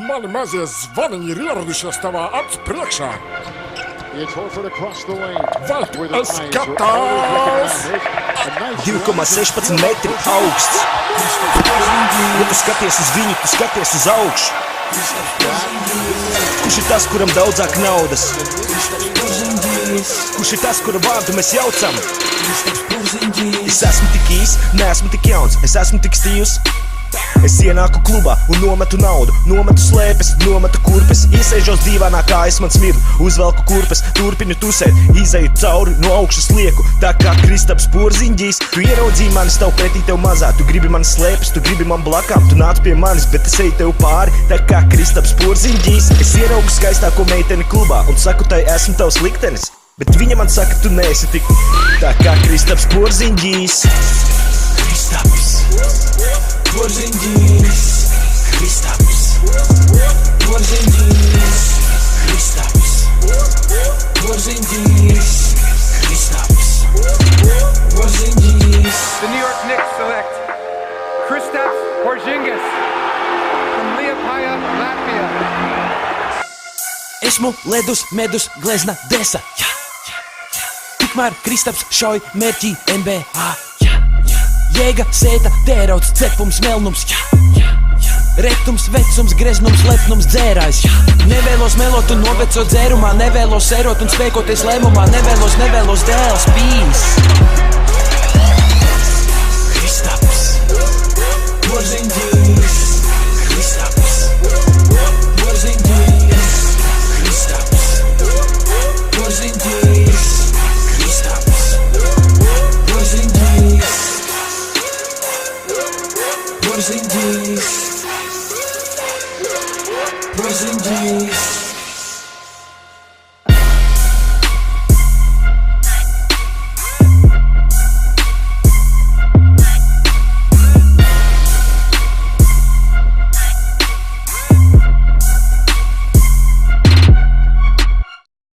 Mani mazie zvaniņi ir ieradušies tavā acu priekšā. Vai tu skatās? 2,16 metri augsts. Ja tu skaties uz viņu, tu skaties uz augšu. Kurš ir tas, kuram daudzāk naudas? Kurš ir tas, kura vārdu mēs jaucam? Es esmu tik īs, neesmu tik jauns, es esmu tik stīvs. Es ienāku klubā un nometu naudu, nometu slēpes, nometu kurpes. Iesēžos dīvānā kājas man smird, uzvelku kurpes, turpinu tusēt, izeju cauri, no augšas lieku. Tā kā Kristaps Porziņģijs, tu ieraudzīji mani, stāv pretī tev mazā. Tu gribi man slēpes, tu gribi man blakām, tu nāc pie manis, bet es eju tev pāri. Tā kā Kristaps Porziņģijs, es ieraugu skaistāko meiteni klubā un saku tai esmu tavs liktenis. Bet viņa man saka, tu neesi tik tā kā Kristaps Porziņģijs. Kristaps Porziņģijs, Kristaps Porziņģijs, Kristaps Porziņģijs, Kristaps Porziņģijs. The New York Knicks select Kristaps Porzingis from Liepaja, Latvia. Esmu ledus, medus, glezna, desa. Tikmēr Kristaps šauj mērķī NBA. Jēga, sēta, tērauds, cepums, melnums. Rektums, vecums, greznums, lepnums, dzērājs. Nevēlos melot un novecot dzērumā, nevēlos sērot un spēkoties lēmumā, nevēlos dēls, pīs. Kristaps Porziņģijs, Kristaps Porziņģijs, Kristaps Porziņģijs, Kristaps Porziņģijs. Porziņģijs, Porziņģijs.